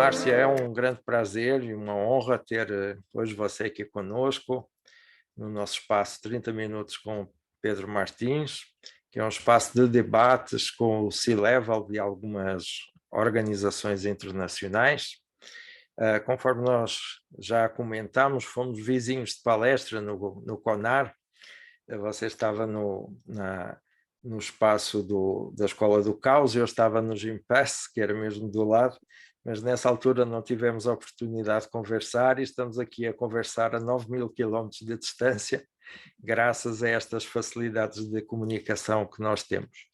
Márcia, é um grande prazer e uma honra ter hoje você aqui conosco, no nosso espaço 30 minutos com Pedro Martins, que é um espaço de debates com o C-Level de algumas organizações internacionais. Conforme nós já comentámos, fomos vizinhos de palestra no CONAR. Você estava no espaço da Escola do Caos, eu estava no Gympass, que era mesmo do lado, mas nessa altura não tivemos a oportunidade de conversar e estamos aqui a conversar a 9.000 quilómetros de distância, graças a estas facilidades de comunicação que nós temos.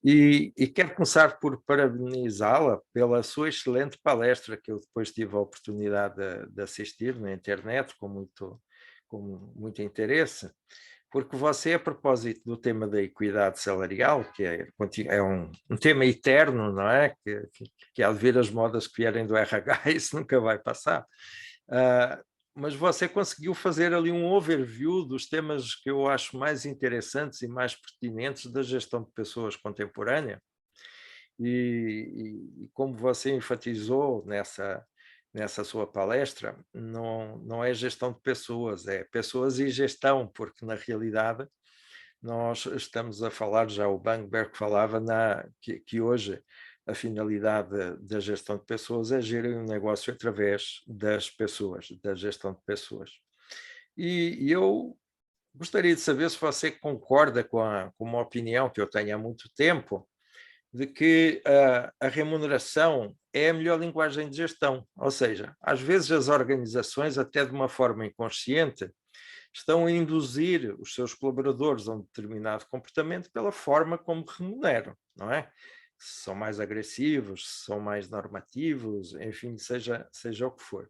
E quero começar por parabenizá-la pela sua excelente palestra, que eu depois tive a oportunidade de assistir na internet com muito interesse, porque você, a propósito do tema da equidade salarial, que é um tema eterno, não é? Que há de vir as modas que vierem do RH, isso nunca vai passar. Mas você conseguiu fazer ali um overview dos temas que eu acho mais interessantes e mais pertinentes da gestão de pessoas contemporânea. E como você enfatizou nessa sua palestra, não é gestão de pessoas, é pessoas e gestão, porque na realidade nós estamos a falar, já o Bangberg falava que hoje a finalidade da gestão de pessoas é gerir um negócio através das pessoas, da gestão de pessoas. E eu gostaria de saber se você concorda com uma opinião que eu tenho há muito tempo, de que a remuneração é a melhor linguagem de gestão. Ou seja, às vezes as organizações, até de uma forma inconsciente, estão a induzir os seus colaboradores a um determinado comportamento pela forma como remuneram, não é? Se são mais agressivos, se são mais normativos, enfim, seja o que for.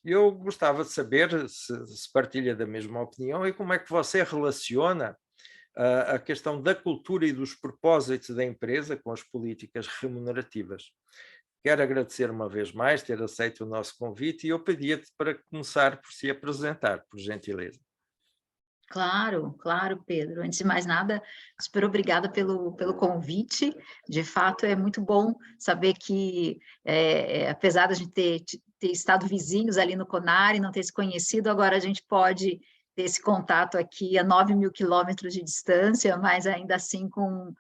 Eu gostava de saber se partilha da mesma opinião e como é que você relaciona a questão da cultura e dos propósitos da empresa com as políticas remunerativas. Quero agradecer uma vez mais ter aceito o nosso convite e eu pedia-te para começar por se apresentar, por gentileza. Claro, claro, Pedro. Antes de mais nada, super obrigada pelo convite. De fato, é muito bom saber que, apesar de a gente ter estado vizinhos ali no Conar e não ter se conhecido, agora a gente pode ter esse contato aqui a 9.000 quilômetros de distância, mas ainda assim com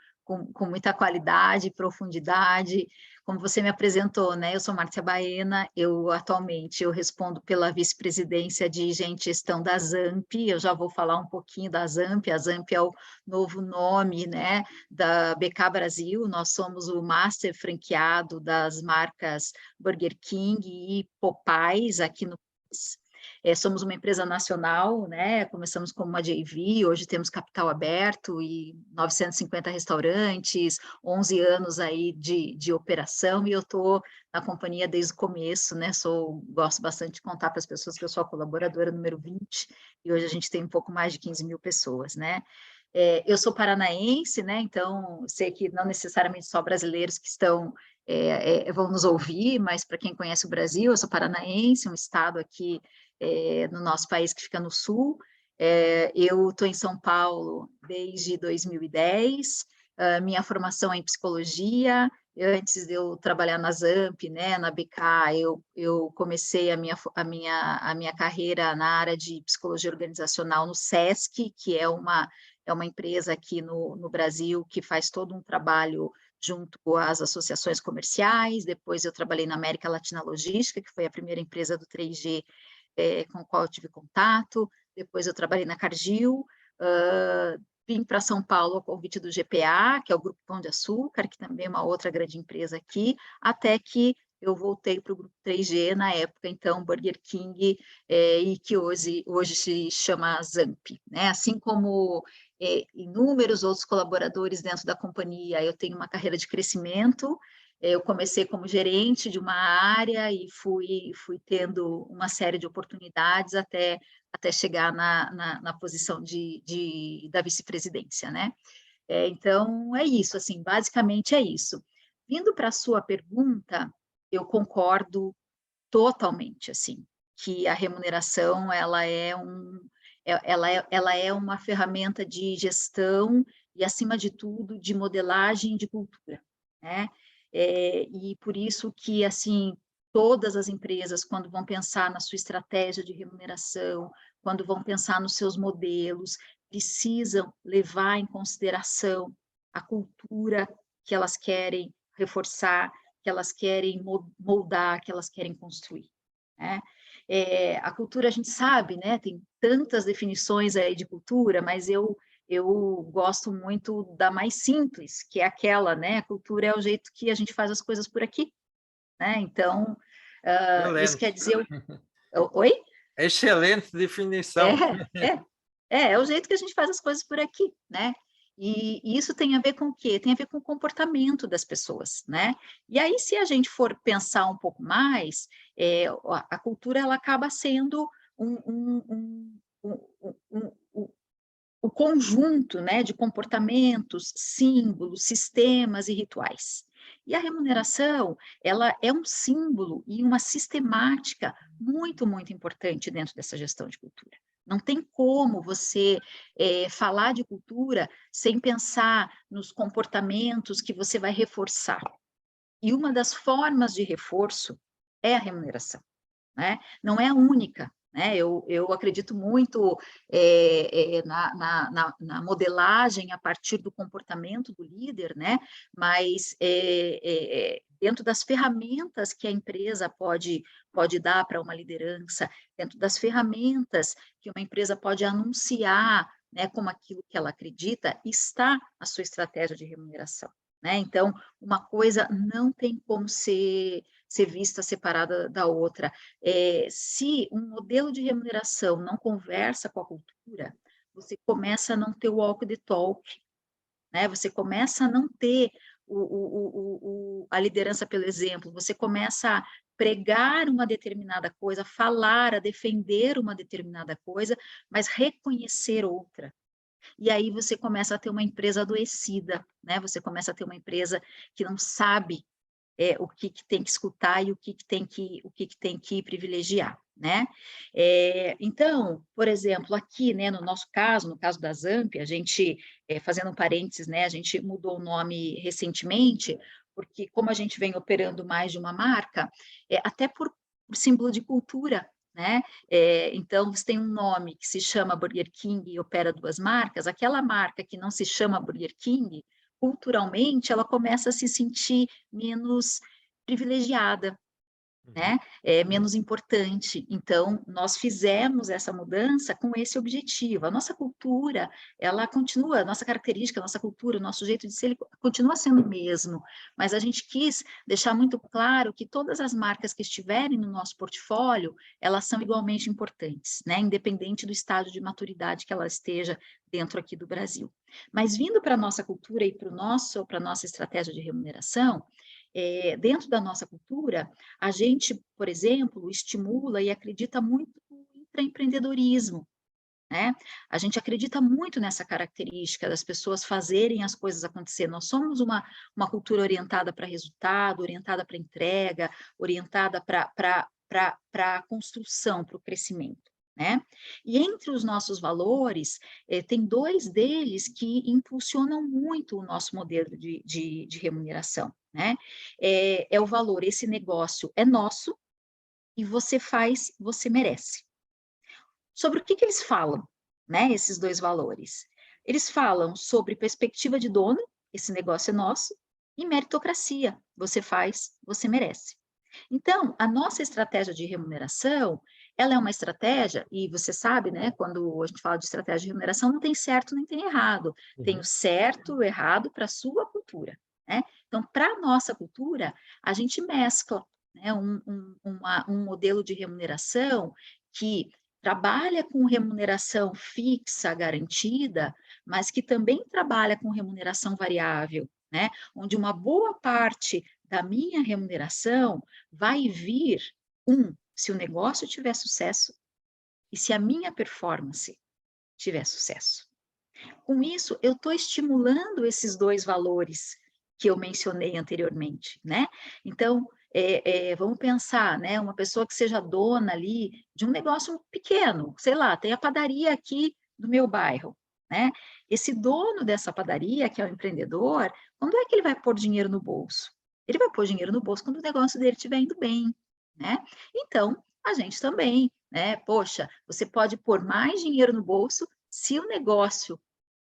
muita qualidade, profundidade. Como você me apresentou, né? Eu sou Márcia Baena, atualmente eu respondo pela vice-presidência de gestão da ZAMP, eu já vou falar um pouquinho da ZAMP, a ZAMP é o novo nome, né, da BK Brasil, nós somos o master franqueado das marcas Burger King e Popeyes aqui no país. Somos uma empresa nacional, né? Começamos como uma JV, hoje temos capital aberto e 950 restaurantes, 11 anos aí de operação, e eu estou na companhia desde o começo, né? Gosto bastante de contar para as pessoas que eu sou a colaboradora número 20, e hoje a gente tem um pouco mais de 15.000 pessoas, né? Eu sou paranaense, né? Então sei que não necessariamente só brasileiros que vão nos ouvir, mas para quem conhece o Brasil, eu sou paranaense, um estado aqui no nosso país que fica no sul. Eu estou em São Paulo desde 2010, minha formação é em psicologia. Antes de eu trabalhar na ZAMP, né, na BK, eu comecei a minha carreira na área de psicologia organizacional no SESC, que é uma empresa aqui no Brasil que faz todo um trabalho junto às associações comerciais. Depois eu trabalhei na América Latina Logística, que foi a primeira empresa do 3G com a qual eu tive contato. Depois eu trabalhei na Cargill, vim para São Paulo a convite do GPA, que é o Grupo Pão de Açúcar, que também é uma outra grande empresa aqui, até que eu voltei para o Grupo 3G, na época, então, Burger King, e que hoje se chama ZAMP. Né? Assim como inúmeros outros colaboradores dentro da companhia, eu tenho uma carreira de crescimento. Eu comecei como gerente de uma área e fui tendo uma série de oportunidades até chegar na posição da vice-presidência, né? Então, é isso, assim, basicamente é isso. Vindo para a sua pergunta, eu concordo totalmente, assim, que a remuneração, ela é uma ferramenta de gestão e, acima de tudo, de modelagem de cultura, né? E por isso que, assim, Todas as empresas, quando vão pensar na sua estratégia de remuneração, quando vão pensar nos seus modelos, precisam levar em consideração a cultura que elas querem reforçar, que elas querem moldar, que elas querem construir, né? A cultura, a gente sabe, né, tem tantas definições aí de cultura, mas eu gosto muito da mais simples, que é aquela, né, a cultura é o jeito que a gente faz as coisas por aqui, né? Então, isso Excelente, quer dizer... Oi? excelente É, definição. é o jeito que a gente faz as coisas por aqui, né? E isso tem a ver com o quê? Tem a ver com o comportamento das pessoas, né? E aí, se a gente for pensar um pouco mais, a cultura, ela acaba sendo o conjunto, né, de comportamentos, símbolos, sistemas e rituais. E a remuneração, ela é um símbolo e uma sistemática muito, muito importante dentro dessa gestão de cultura. Não tem como você falar de cultura sem pensar nos comportamentos que você vai reforçar. E uma das formas de reforço é a remuneração, né? Não é a única, né? Eu acredito muito na modelagem a partir do comportamento do líder, né? Mas dentro das ferramentas que a empresa pode dar para uma liderança, dentro das ferramentas que uma empresa pode anunciar, né, como aquilo que ela acredita, está a sua estratégia de remuneração, né? Então, uma coisa não tem como ser vista separada da outra. Se um modelo de remuneração não conversa com a cultura, você começa a não ter o walk the talk, né? Você começa a não ter a liderança pelo exemplo, você começa a pregar uma determinada coisa, falar, a defender uma determinada coisa, mas reconhecer outra. E aí você começa a ter uma empresa adoecida, né? Você começa a ter uma empresa que não sabe o que tem que escutar e o que tem que privilegiar, né? Então, por exemplo, aqui, né, no nosso caso, no caso da Zamp, a gente, fazendo um parênteses, né, a gente mudou o nome recentemente, porque como a gente vem operando mais de uma marca, até por símbolo de cultura, né? Então, você tem um nome que se chama Burger King e opera duas marcas, aquela marca que não se chama Burger King, culturalmente, ela começa a se sentir menos privilegiada, Uhum. né? Menos importante. Então, nós fizemos essa mudança com esse objetivo. A nossa cultura, ela continua, a nossa característica, a nossa cultura, o nosso jeito de ser, ele continua sendo o mesmo, mas a gente quis deixar muito claro que todas as marcas que estiverem no nosso portfólio, elas são igualmente importantes, né? Independente do estágio de maturidade que ela esteja dentro aqui do Brasil. Mas vindo para a nossa cultura e para a nossa estratégia de remuneração, dentro da nossa cultura, a gente, por exemplo, estimula e acredita muito no intraempreendedorismo, né? A gente acredita muito nessa característica das pessoas fazerem as coisas acontecer. Nós somos uma cultura orientada para resultado, orientada para entrega, orientada para a construção, para o crescimento, né? E entre os nossos valores, tem dois deles que impulsionam muito o nosso modelo de remuneração, né? O valor, esse negócio é nosso e você faz, você merece. Sobre o que eles falam, né, esses dois valores? Eles falam sobre perspectiva de dono, esse negócio é nosso, e meritocracia, você faz, você merece. Então, a nossa estratégia de remuneração, ela é uma estratégia, e você sabe, né, quando a gente fala de estratégia de remuneração, não tem certo nem tem errado, tem o Uhum. certo, o errado para a sua cultura, né? Então, para a nossa cultura, a gente mescla, né, um modelo de remuneração que trabalha com remuneração fixa, garantida, mas que também trabalha com remuneração variável, né? Onde uma boa parte da minha remuneração vai vir, se o negócio tiver sucesso e se a minha performance tiver sucesso. Com isso, eu estou estimulando esses dois valores que eu mencionei anteriormente, né? Então, vamos pensar, né? Uma pessoa que seja dona ali de um negócio pequeno, sei lá, tem a padaria aqui do meu bairro, né? Esse dono dessa padaria, que é o empreendedor, quando é que ele vai pôr dinheiro no bolso? Ele vai pôr dinheiro no bolso quando o negócio dele estiver indo bem, né? Então, a gente também, né? Poxa, você pode pôr mais dinheiro no bolso se o negócio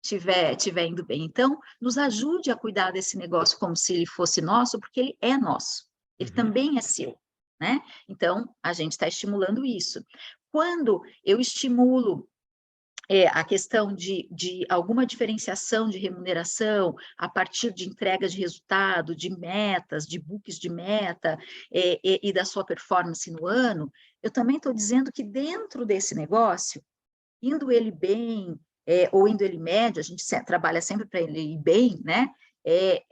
tiver indo bem. Então, nos ajude a cuidar desse negócio como se ele fosse nosso, porque ele é nosso. Ele Uhum. também é seu, né? Então, a gente está estimulando isso. Quando eu estimulo a questão de alguma diferenciação de remuneração a partir de entrega de resultado, de metas, de books de meta, e da sua performance no ano, eu também estou dizendo que dentro desse negócio, indo ele bem, ou indo ele médio, a gente trabalha sempre para ele ir bem, né?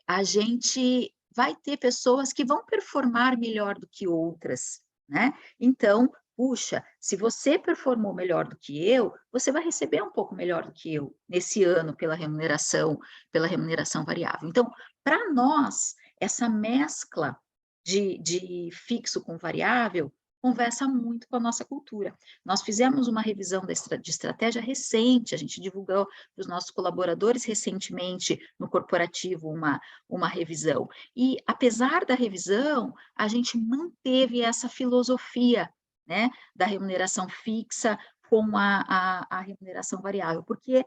A gente vai ter pessoas que vão performar melhor do que outras, né? Então, puxa, se você performou melhor do que eu, você vai receber um pouco melhor do que eu nesse ano pela remuneração variável. Então, para nós, essa mescla de fixo com variável conversa muito com a nossa cultura. Nós fizemos uma revisão de estratégia recente, a gente divulgou para os nossos colaboradores recentemente no corporativo uma revisão. E, apesar da revisão, a gente manteve essa filosofia, né, da remuneração fixa com a remuneração variável, porque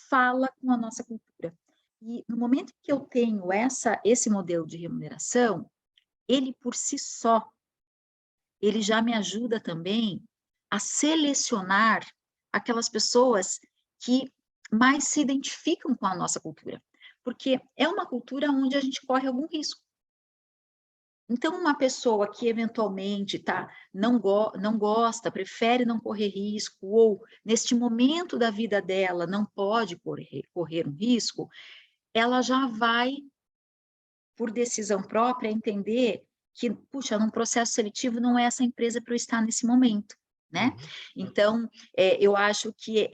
fala com a nossa cultura. E no momento que eu tenho esse modelo de remuneração, ele por si só, ele já me ajuda também a selecionar aquelas pessoas que mais se identificam com a nossa cultura, porque é uma cultura onde a gente corre algum risco. Então, uma pessoa que eventualmente não gosta, prefere não correr risco, ou neste momento da vida dela não pode correr um risco, ela já vai, por decisão própria, entender que, puxa, num processo seletivo não é essa empresa para eu estar nesse momento, né? Uhum. Então, eu acho que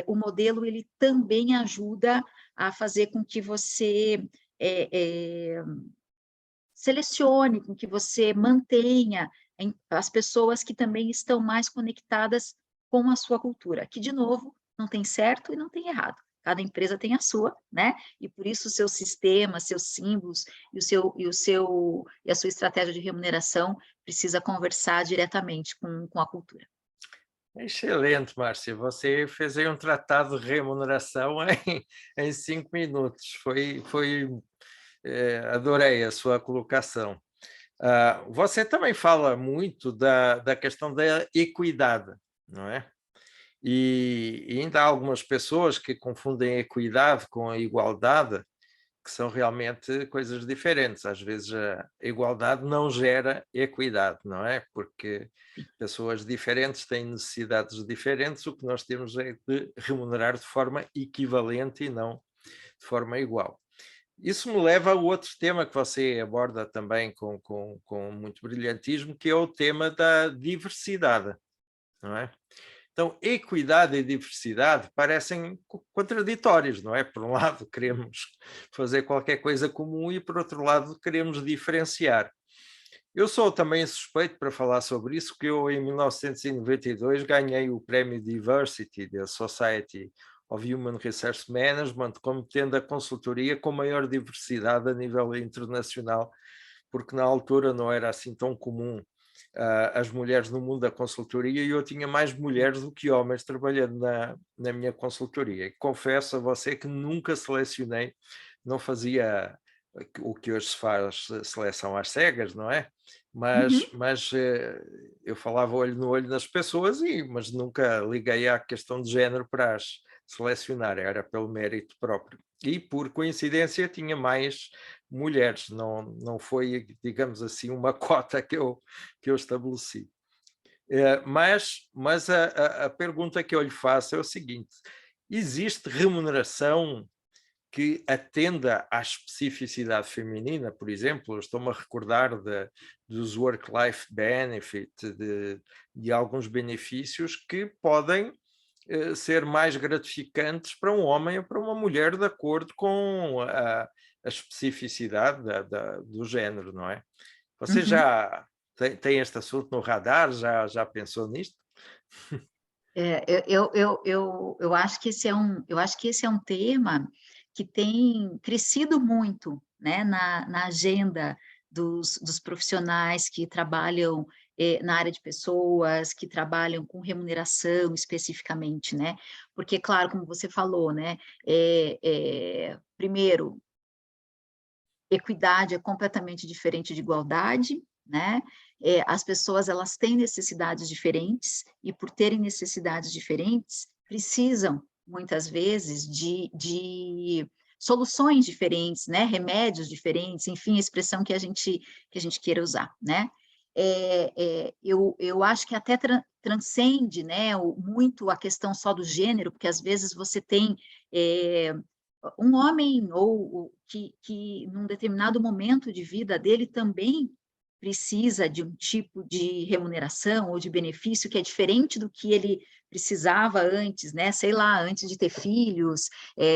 o modelo, ele também ajuda a fazer com que você selecione, com que você mantenha as pessoas que também estão mais conectadas com a sua cultura, que, de novo, não tem certo e não tem errado. Cada empresa tem a sua, né? E por isso o seu sistema, seus símbolos e a sua estratégia de remuneração precisa conversar diretamente com a cultura. Excelente, Márcia. Você fez aí um tratado de remuneração em 5 minutos. Adorei a sua colocação. Você também fala muito da questão da equidade, não é? E ainda há algumas pessoas que confundem equidade com a igualdade, que são realmente coisas diferentes. Às vezes a igualdade não gera equidade, não é? Porque pessoas diferentes têm necessidades diferentes, o que nós temos é de remunerar de forma equivalente e não de forma igual. Isso me leva a outro tema que você aborda também com muito brilhantismo, que é o tema da diversidade, não é? Então, equidade e diversidade parecem contraditórios, não é? Por um lado, queremos fazer qualquer coisa comum e, por outro lado, queremos diferenciar. Eu sou também suspeito para falar sobre isso, que eu, em 1992, ganhei o prémio Diversity da Society of Human Resource Management, como tendo a consultoria com maior diversidade a nível internacional, porque na altura não era assim tão comum as mulheres no mundo da consultoria e eu tinha mais mulheres do que homens trabalhando na minha consultoria. E confesso a você que nunca selecionei, não fazia o que hoje se faz, seleção às cegas, não é? Uhum. Mas eu falava olho no olho nas pessoas, mas nunca liguei à questão de género para as selecionar, era pelo mérito próprio. E por coincidência tinha mais mulheres, não foi, digamos assim, uma cota que eu estabeleci. Mas a pergunta que eu lhe faço é o seguinte: existe remuneração que atenda à especificidade feminina? Por exemplo, eu estou-me a recordar dos work-life benefit, de alguns benefícios que podem ser mais gratificantes para um homem ou para uma mulher de acordo com a especificidade do género, não é? Você Uhum. já tem este assunto no radar? Já pensou nisto? Eu acho que esse é um tema que tem crescido muito, né, na agenda dos profissionais que trabalham na área de pessoas, que trabalham com remuneração especificamente, né? Porque, claro, como você falou, né? Primeiro, equidade é completamente diferente de igualdade, né? As pessoas, elas têm necessidades diferentes, e por terem necessidades diferentes, precisam, muitas vezes, de soluções diferentes, né? Remédios diferentes, enfim, a expressão que a gente queira usar, né? Eu acho que até transcende, né, muito a questão só do gênero, porque às vezes você tem um homem ou que num determinado momento de vida dele também precisa de um tipo de remuneração ou de benefício que é diferente do que ele precisava antes, né? Sei lá, antes de ter filhos,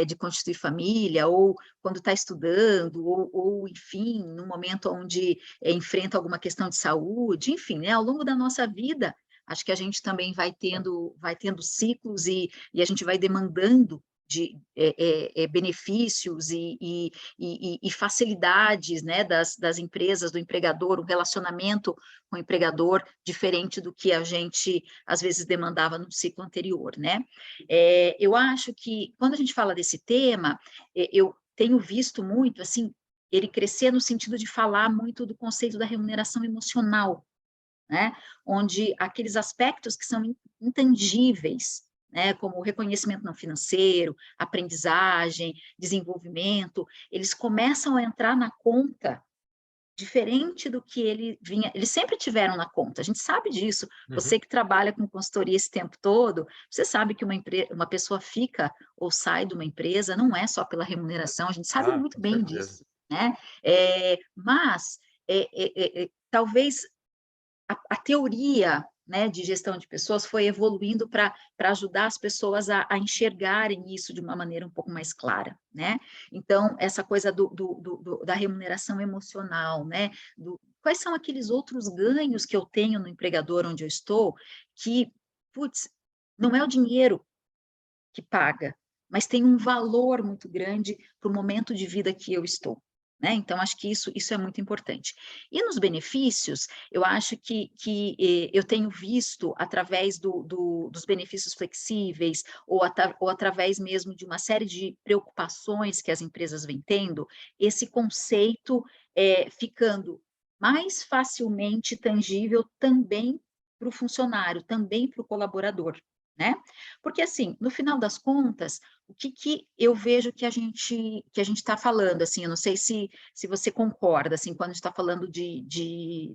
de constituir família, ou quando está estudando, ou, enfim, no momento onde enfrenta alguma questão de saúde, enfim, né? Ao longo da nossa vida, acho que a gente também vai tendo ciclos e a gente vai demandando de benefícios e facilidades, né, das empresas, do empregador, um relacionamento com o empregador diferente do que a gente, às vezes, demandava no ciclo anterior, né? Eu acho que, quando a gente fala desse tema, eu tenho visto muito, assim, ele crescer no sentido de falar muito do conceito da remuneração emocional, né? Onde aqueles aspectos que são intangíveis, né, como o reconhecimento não financeiro, aprendizagem, desenvolvimento, eles começam a entrar na conta diferente do que ele vinha, eles sempre tiveram na conta, a gente sabe disso, você que trabalha com consultoria esse tempo todo, você sabe que uma pessoa fica ou sai de uma empresa, não é só pela remuneração, a gente sabe muito Com bem certeza. disso, né? Mas, talvez a teoria, né, de gestão de pessoas foi evoluindo para ajudar as pessoas a enxergarem isso de uma maneira um pouco mais clara, né? Então, essa coisa da remuneração emocional, né? Quais são aqueles outros ganhos que eu tenho no empregador onde eu estou, que, putz, não é o dinheiro que paga, mas tem um valor muito grande para o momento de vida que eu estou. Né? Então, acho que isso é muito importante. E nos benefícios, eu acho que eu tenho visto, através dos benefícios flexíveis, ou através mesmo de uma série de preocupações que as empresas vêm tendo, esse conceito ficando mais facilmente tangível também para o funcionário, também para o colaborador. Né? Porque, assim, no final das contas, o que eu vejo que a gente está falando, assim, eu não sei se você concorda, assim, quando a gente está falando de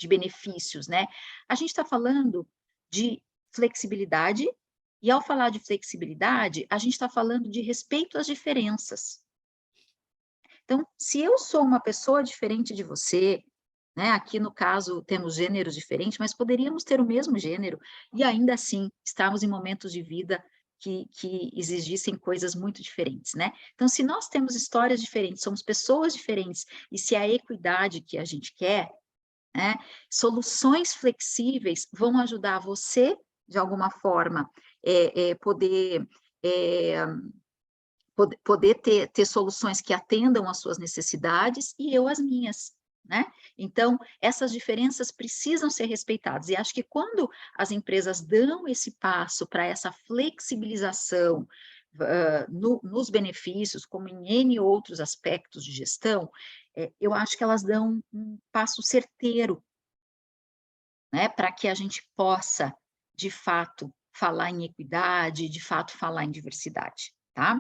benefícios, né? A gente está falando de flexibilidade, e ao falar de flexibilidade, a gente está falando de respeito às diferenças. Então, se eu sou uma pessoa diferente de você, né, aqui no caso temos gêneros diferentes, mas poderíamos ter o mesmo gênero e ainda assim estarmos em momentos de vida que exigissem coisas muito diferentes, né? Então, se nós temos histórias diferentes, somos pessoas diferentes, e se a equidade que a gente quer, né, soluções flexíveis vão ajudar você, de alguma forma, poder poder ter soluções que atendam às suas necessidades e eu as minhas, né? Então, essas diferenças precisam ser respeitadas, e acho que quando as empresas dão esse passo para essa flexibilização nos benefícios, como em N outros aspectos de gestão, eu acho que elas dão um passo certeiro, né, para que a gente possa, de fato, falar em equidade, de fato, falar em diversidade. Tá?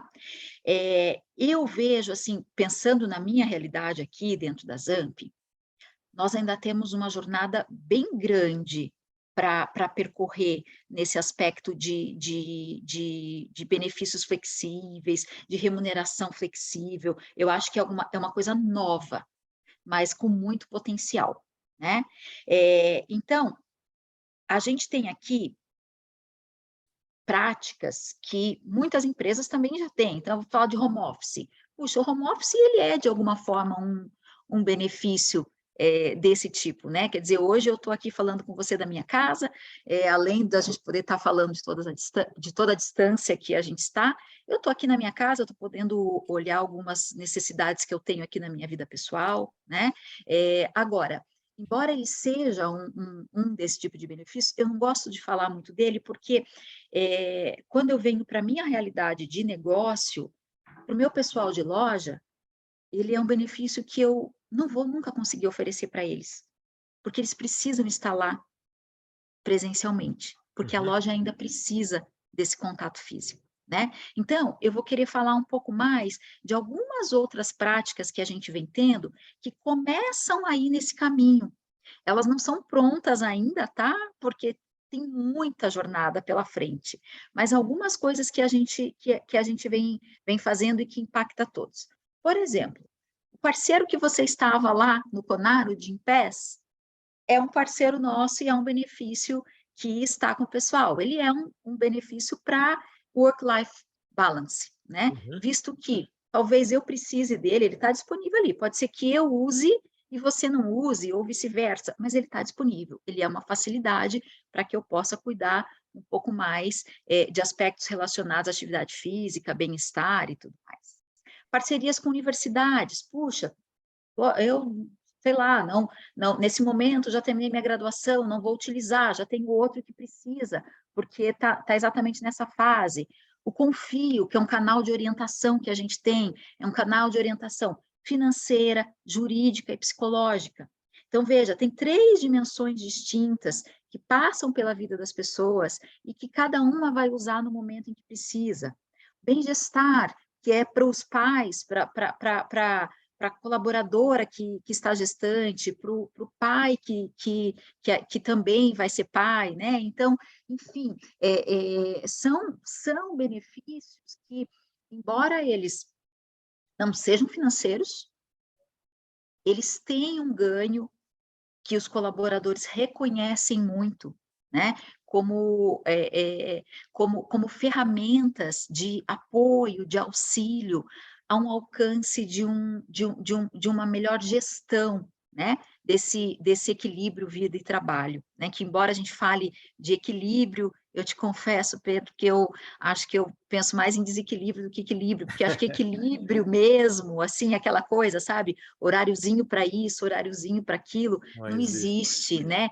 Eu vejo, assim, pensando na minha realidade aqui dentro da ZAMP, nós ainda temos uma jornada bem grande para percorrer nesse aspecto de benefícios flexíveis, de remuneração flexível. Eu acho que é uma coisa nova, mas com muito potencial, né? Então, a gente tem aqui práticas que muitas empresas também já têm. Então, eu vou falar de home office. Puxa, o home office, ele é, de alguma forma, um benefício desse tipo, né? Quer dizer, hoje eu estou aqui falando com você da minha casa, além da gente poder estar falando de toda a distância que a gente está, eu estou aqui na minha casa, eu estou podendo olhar algumas necessidades que eu tenho aqui na minha vida pessoal, né? Agora, embora ele seja um desse tipo de benefício, eu não gosto de falar muito dele, porque quando eu venho para a minha realidade de negócio, para o meu pessoal de loja, ele é um benefício que eu não vou nunca conseguir oferecer para eles, porque eles precisam estar lá presencialmente, porque a Uhum. loja ainda precisa desse contato físico, né. Então, eu vou querer falar um pouco mais de algumas outras práticas que a gente vem tendo, que começam a ir nesse caminho. Elas não são prontas ainda, tá, porque tem muita jornada pela frente, mas algumas coisas que a gente vem fazendo e que impacta todos. Por exemplo, o parceiro que você estava lá no Conaro de Gympass, é um parceiro nosso e é um benefício que está com o pessoal. Ele é um benefício para work-life balance, né? Uhum. Visto que talvez eu precise dele, ele está disponível ali. Pode ser que eu use e você não use, ou vice-versa, mas ele está disponível. Ele é uma facilidade para que eu possa cuidar um pouco mais de aspectos relacionados à atividade física, bem-estar e tudo mais. Parcerias com universidades, puxa, eu, sei lá, não, nesse momento já terminei minha graduação, não vou utilizar, já tenho outro que precisa, porque está exatamente nessa fase. O Confio, que é um canal de orientação que a gente tem, é um canal de orientação financeira, jurídica e psicológica. Então, veja, tem 3 dimensões distintas que passam pela vida das pessoas e que cada uma vai usar no momento em que precisa. Bem-estar, que é para os pais, para a colaboradora que está gestante, para o pai que também vai ser pai, né? Então, enfim, são benefícios que, embora eles não sejam financeiros, eles têm um ganho que os colaboradores reconhecem muito, né? Como, como ferramentas de apoio, de auxílio, a um alcance de uma melhor gestão, né? Desse equilíbrio vida e trabalho, né? Que embora a gente fale de equilíbrio, eu te confesso, Pedro, que eu acho que eu penso mais em desequilíbrio do que equilíbrio, porque acho que equilíbrio mesmo, assim, aquela coisa, sabe? Horáriozinho para isso, horáriozinho para aquilo, Não não existe. existe, né?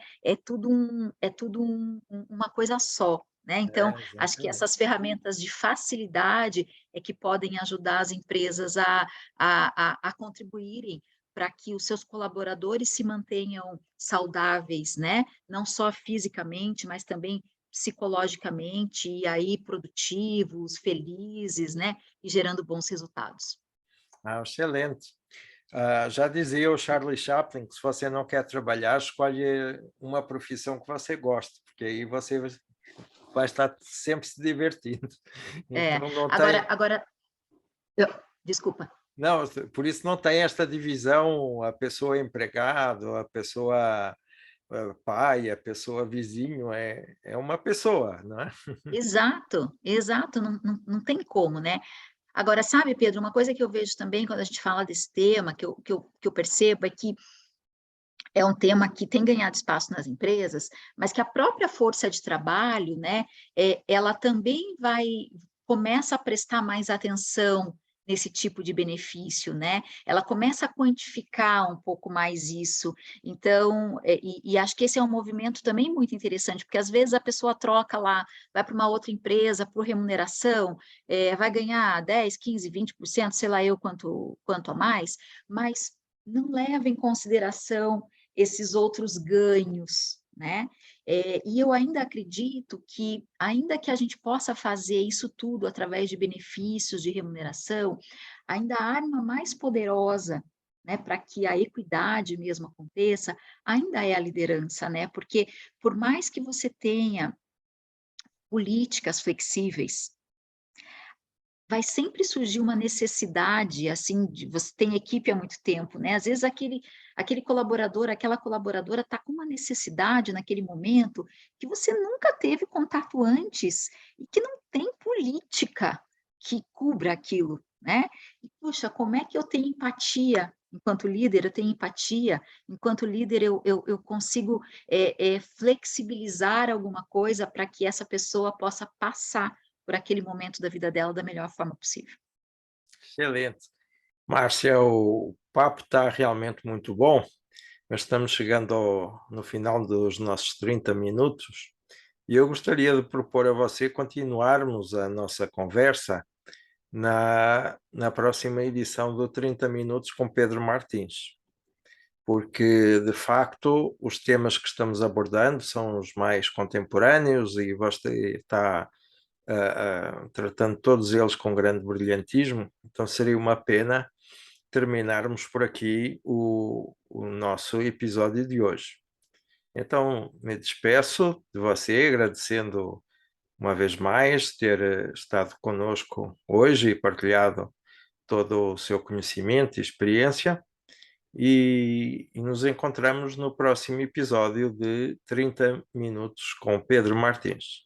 Uma coisa só, né? Então, acho que Exatamente. essas ferramentas de facilidade é que podem ajudar as empresas a contribuírem para que os seus colaboradores se mantenham saudáveis, né? Não só fisicamente, mas também psicologicamente, e aí produtivos, felizes, né? E gerando bons resultados. Excelente. Já dizia o Charlie Chaplin que se você não quer trabalhar, escolhe uma profissão que você gosta, porque aí você vai estar sempre se divertindo. É, Então não agora, tem, agora, eu, desculpa. não, por isso não tem esta divisão, a pessoa empregado, a pessoa pai, a pessoa vizinho, é uma pessoa, não é? Exato, exato, não tem como, né. Agora, sabe, Pedro, uma coisa que eu vejo também quando a gente fala desse tema, que eu percebo, é que é um tema que tem ganhado espaço nas empresas, mas que a própria força de trabalho, né, ela também começa a prestar mais atenção nesse tipo de benefício, né, ela começa a quantificar um pouco mais isso, então, e acho que esse é um movimento também muito interessante, porque às vezes a pessoa troca lá, vai para uma outra empresa por remuneração, vai ganhar 10, 15, 20%, sei lá eu quanto a mais, mas não leva em consideração esses outros ganhos, né? E eu ainda acredito que, ainda que a gente possa fazer isso tudo através de benefícios, de remuneração, ainda a arma mais poderosa, né, para que a equidade mesmo aconteça, ainda é a liderança, né? Porque por mais que você tenha políticas flexíveis, vai sempre surgir uma necessidade, assim, de você tem equipe há muito tempo, né, às vezes aquele colaborador, aquela colaboradora está com uma necessidade naquele momento, que você nunca teve contato antes, e que não tem política que cubra aquilo, né. E, puxa, como é que eu tenho empatia, enquanto líder eu tenho empatia, enquanto líder eu consigo, flexibilizar alguma coisa para que essa pessoa possa passar por aquele momento da vida dela da melhor forma possível. Excelente. Márcia, o papo está realmente muito bom, mas estamos chegando no final dos nossos 30 minutos e eu gostaria de propor a você continuarmos a nossa conversa na próxima edição do 30 Minutos com Pedro Martins, porque de facto os temas que estamos abordando são os mais contemporâneos e você está tratando todos eles com grande brilhantismo, então seria uma pena terminarmos por aqui o nosso episódio de hoje. Então, me despeço de você, agradecendo uma vez mais ter estado conosco hoje e partilhado todo o seu conhecimento e experiência, e nos encontramos no próximo episódio de 30 Minutos com Pedro Martins.